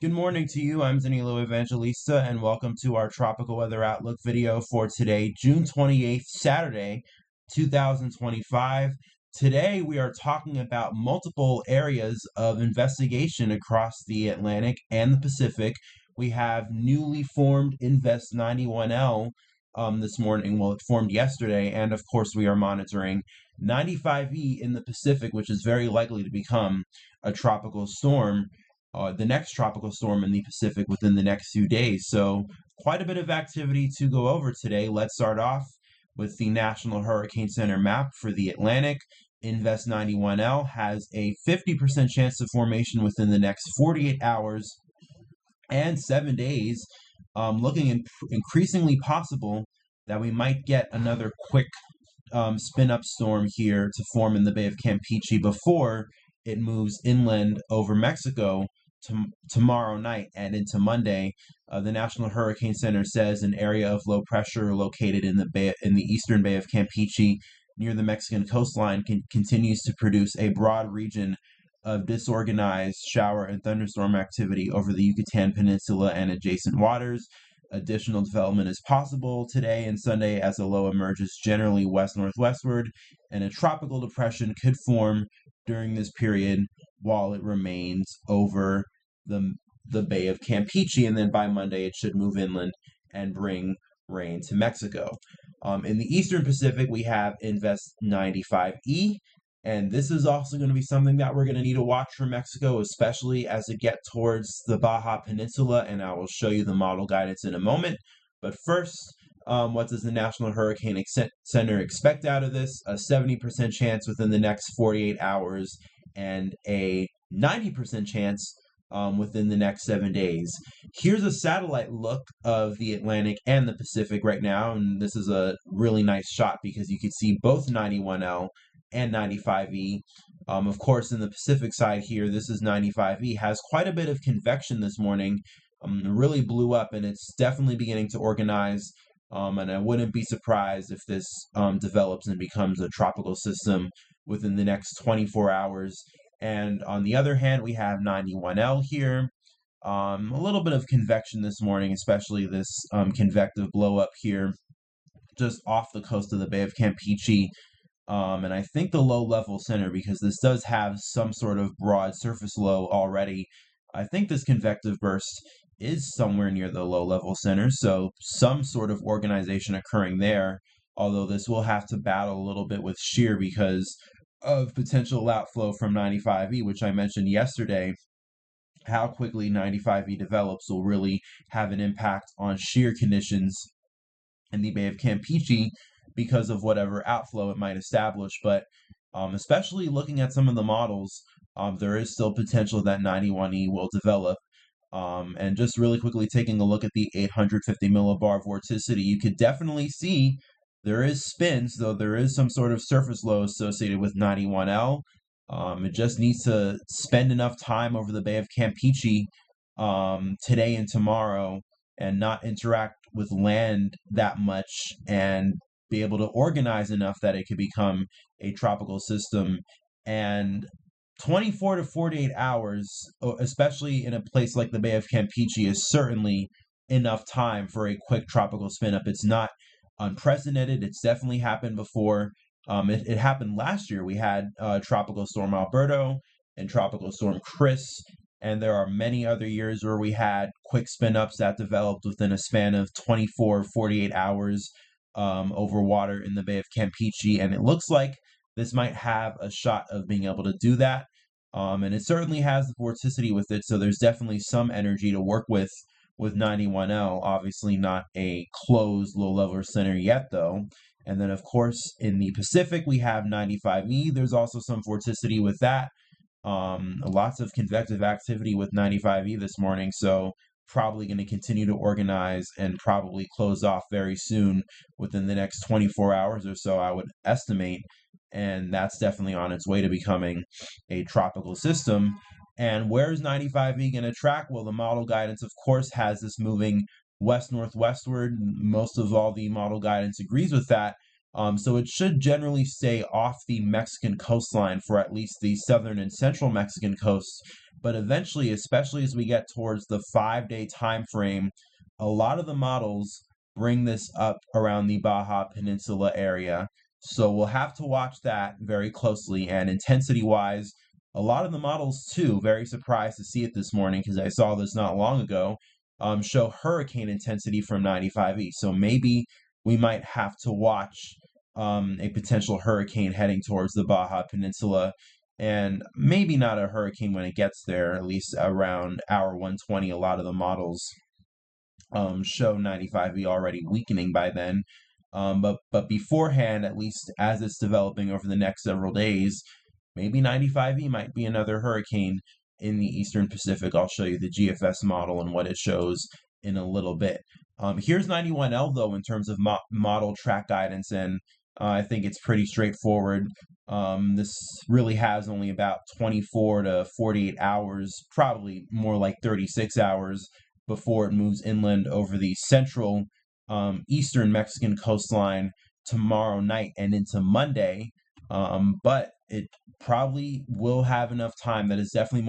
Good morning to you. I'm Danilo Evangelista, and welcome to our tropical weather outlook video for today, June 28th, Saturday, 2025. Today, we are talking about multiple areas of investigation across the Atlantic and the Pacific. We have newly formed Invest 91L this morning. Well, it formed yesterday, and of course, we are monitoring 95E in the Pacific, which is very likely to become a tropical storm, the next tropical storm in the Pacific within the next few days. So, quite a bit of activity to go over today. Let's start off with the National Hurricane Center map for the Atlantic. Invest 91L has a 50% chance of formation within the next 48 hours and 7 days, increasingly possible that we might get another quick spin up storm here to form in the Bay of Campeche before it moves inland over Mexico tomorrow night and into Monday. The National Hurricane Center says an area of low pressure located in the eastern Bay of Campeche near the Mexican coastline continues to produce a broad region of disorganized shower and thunderstorm activity over the Yucatan Peninsula and adjacent waters. Additional development is possible today and Sunday as a low emerges generally west-northwestward, and a tropical depression could form during this period while it remains over the Bay of Campeche, and then by Monday it should move inland and bring rain to Mexico. In the Eastern Pacific, we have Invest 95E, and this is also going to be something that we're going to need to watch for Mexico, especially as it gets towards the Baja Peninsula, and I will show you the model guidance in a moment. But first, what does the National Hurricane Center expect out of this? A 70% chance within the next 48 hours and a 90% chance within the next 7 days. Here's a satellite look of the Atlantic and the Pacific right now, and this is a really nice shot because you can see both 91L and 95E. Of course, in the Pacific side here, this is 95E, has quite a bit of convection this morning. Really blew up, and it's definitely beginning to organize. And I wouldn't be surprised if this develops and becomes a tropical system within the next 24 hours. And on the other hand, we have 91L here. A little bit of convection this morning, especially this convective blow up here just off the coast of the Bay of Campeche. And I think the low level center, because this does have some sort of broad surface low already, I think this convective burst is somewhere near the low level center, so some sort of organization occurring there, although this will have to battle a little bit with shear because of potential outflow from 95E, which I mentioned yesterday. How quickly 95E develops will really have an impact on shear conditions in the Bay of Campeche because of whatever outflow it might establish. But especially looking at some of the models, there is still potential that 91E will develop. And just really quickly taking a look at the 850 millibar vorticity, you could definitely see there is spins, though there is some sort of surface low associated with 91L. It just needs to spend enough time over the Bay of Campeche today and tomorrow and not interact with land that much and be able to organize enough that it could become a tropical system. And 24 to 48 hours, especially in a place like the Bay of Campeche, is certainly enough time for a quick tropical spin up. It's not unprecedented. It's definitely happened before. It happened last year. We had Tropical Storm Alberto and Tropical Storm Chris, and there are many other years where we had quick spin ups that developed within a span of 24, 48 hours over water in the Bay of Campeche, and it looks like this might have a shot of being able to do that. And it certainly has the vorticity with it, so there's definitely some energy to work with 91L. Obviously not a closed low-level center yet, though. And then, of course, in the Pacific, we have 95E. There's also some vorticity with that. Lots of convective activity with 95E this morning, so probably going to continue to organize and probably close off very soon within the next 24 hours or so, I would estimate. And that's definitely on its way to becoming a tropical system. And where's 95E going to track? Well, the model guidance, of course, has this moving west-northwestward. Most of all the model guidance agrees with that. So it should generally stay off the Mexican coastline for at least the southern and central Mexican coasts but eventually, especially as we get towards the 5-day time frame, a lot of the models bring this up around the Baja Peninsula area. So we'll have to watch that very closely. And intensity wise, a lot of the models too, very surprised to see it this morning because I saw this not long ago, show hurricane intensity from 95E. So maybe we might have to watch a potential hurricane heading towards the Baja Peninsula, and maybe not a hurricane when it gets there, at least around hour 120. A lot of the models show 95E already weakening by then. But beforehand, at least as it's developing over the next several days, maybe 95E might be another hurricane in the Eastern Pacific. I'll show you the GFS model and what it shows in a little bit. Here's 91L though in terms of model track guidance, and I think it's pretty straightforward. This really has only about 24 to 48 hours, probably more like 36 hours before it moves inland over the central eastern Mexican coastline tomorrow night and into Monday. But it probably will have enough time. That is definitely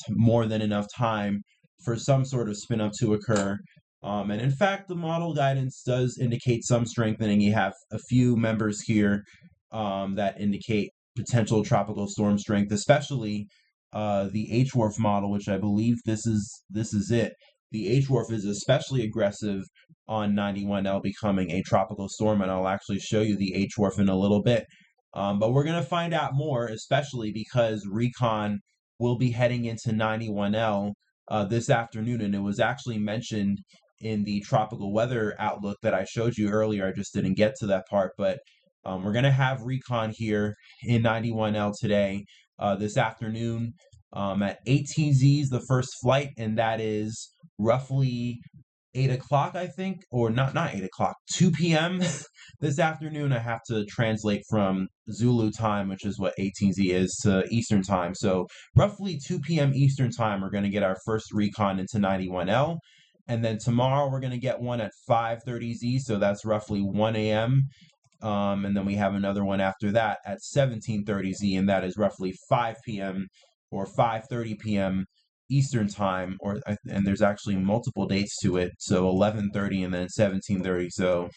more than enough time for some sort of spin up to occur. And in fact, the model guidance does indicate some strengthening. You have a few members here that indicate potential tropical storm strength, especially the H-Wharf model, which I believe this is it. The H-Wharf is especially aggressive on 91L becoming a tropical storm, and I'll actually show you the H-Wharf in a little bit. But we're going to find out more, especially because recon will be heading into 91L this afternoon, and it was actually mentioned in the tropical weather outlook that I showed you earlier. I just didn't get to that part, but we're going to have recon here in 91L today, this afternoon, at 18 Z's, the first flight, and that is roughly 8 o'clock, I think, or not 8 o'clock, 2 p.m. this afternoon. I have to translate from Zulu time, which is what 18Z is, to Eastern time. So roughly 2 p.m. Eastern time, we're going to get our first recon into 91L. And then tomorrow we're going to get one at 5:30Z, so that's roughly 1 a.m. And then we have another one after that at 17:30Z, and that is roughly 5 p.m. or 5:30 p.m. Eastern time, and there's actually multiple dates to it, so 11:30 and then 17:30. So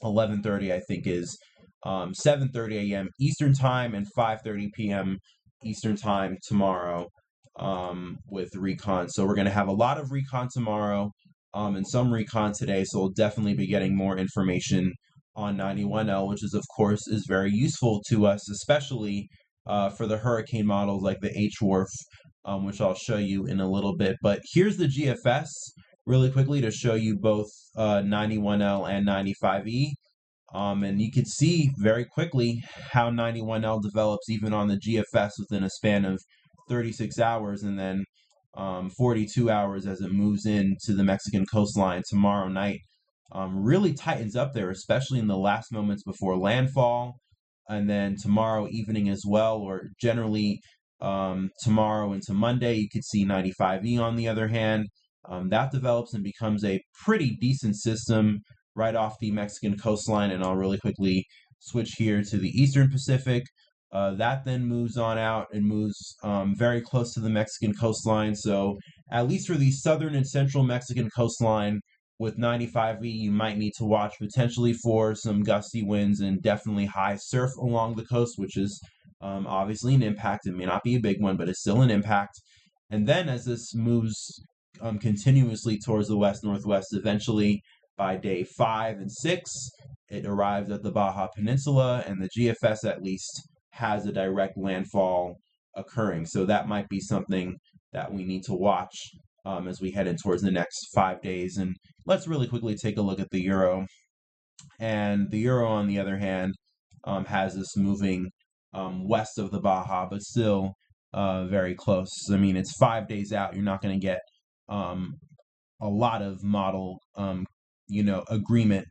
11:30 I think is 7:30 a.m. Eastern time and 5:30 p.m. Eastern time tomorrow with recon. So we're going to have a lot of recon tomorrow and some recon today, so we'll definitely be getting more information on 91L, which is of course is very useful to us, especially for the hurricane models like the H-Wharf, which I'll show you in a little bit. But here's the GFS really quickly to show you both 91L and 95E. And you can see very quickly how 91L develops even on the GFS within a span of 36 hours and then 42 hours as it moves into the Mexican coastline tomorrow night. Really tightens up there, especially in the last moments before landfall, and then tomorrow evening as well, or generally tomorrow into Monday. You could see 95E on the other hand. That develops and becomes a pretty decent system right off the Mexican coastline, and I'll really quickly switch here to the Eastern Pacific. That then moves on out and moves very close to the Mexican coastline. So at least for the southern and central Mexican coastline with 95E, you might need to watch potentially for some gusty winds and definitely high surf along the coast, which is obviously an impact. It may not be a big one, but it's still an impact. And then as this moves continuously towards the west-northwest, eventually by day 5 and 6, it arrives at the Baja Peninsula, and the GFS at least has a direct landfall occurring. So that might be something that we need to watch as we head in towards the next 5 days. And let's really quickly take a look at the Euro. And the Euro, on the other hand, has this moving west of the Baja, but still very close. I mean, it's 5 days out. You're not going to get a lot of model, agreement.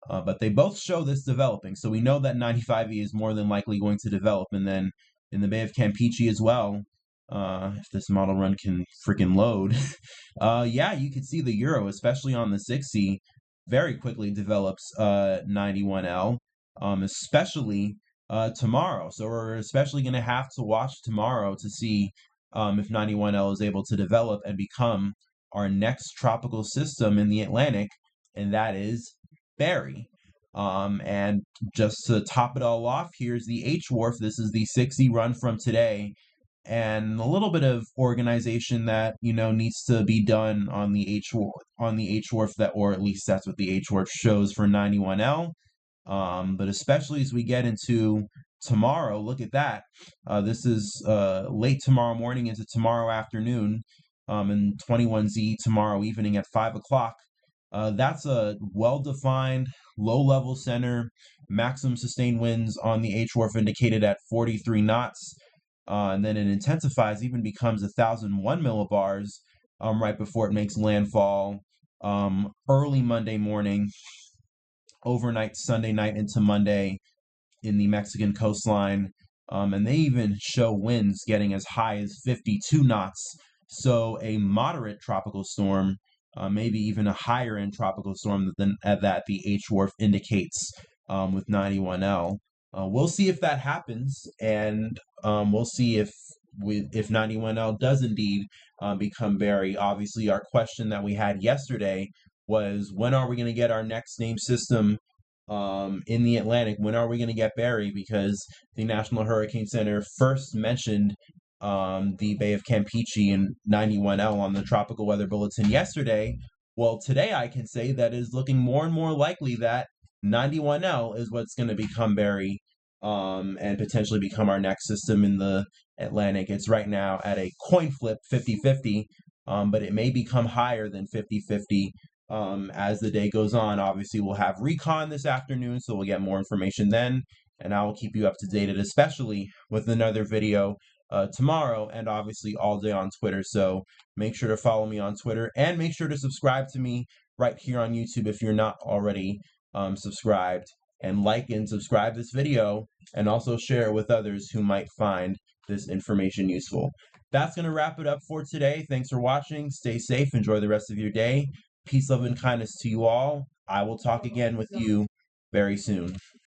But they both show this developing. So we know that 95E is more than likely going to develop. And then in the Bay of Campeche as well, if this model run can freaking load, yeah, you can see the Euro, especially on the 6C, very quickly develops 91L, especially tomorrow. So we're especially going to have to watch tomorrow to see if 91L is able to develop and become our next tropical system in the Atlantic, and that is Barry. And just to top it all off, here's the H wharf. This is the 60 run from today, and a little bit of organization that needs to be done on the H wharf, that, or at least that's what the H wharf shows for 91L. But especially as we get into tomorrow, look at that. This is late tomorrow morning into tomorrow afternoon, and 21Z tomorrow evening at 5 o'clock. That's a well-defined low-level center. Maximum sustained winds on the H wharf indicated at 43 knots. And then it intensifies, even becomes 1,001 millibars right before it makes landfall early Monday morning, overnight Sunday night into Monday in the Mexican coastline. And they even show winds getting as high as 52 knots. So a moderate tropical storm, maybe even a higher end tropical storm than that the H wharf indicates with 91L. We'll see if that happens, and we'll see if 91L does indeed become Barry. Obviously, our question that we had yesterday was, when are we going to get our next named system in the Atlantic? When are we going to get Barry? Because the National Hurricane Center first mentioned the Bay of Campeche and 91L on the Tropical Weather Bulletin yesterday. Well, today I can say that is looking more and more likely that 91L is what's going to become Barry, and potentially become our next system in the Atlantic. It's right now at a coin flip, 50-50, but it may become higher than 50-50 as the day goes on. Obviously, we'll have recon this afternoon, so we'll get more information then, and I will keep you up to date, especially with another video tomorrow, and obviously all day on Twitter. So make sure to follow me on Twitter, and make sure to subscribe to me right here on YouTube if you're not already subscribed, and like and subscribe this video, and also share it with others who might find this information useful. That's going to wrap it up for today. Thanks for watching. Stay safe. Enjoy the rest of your day. Peace, love, and kindness to you all. I will talk again with you very soon.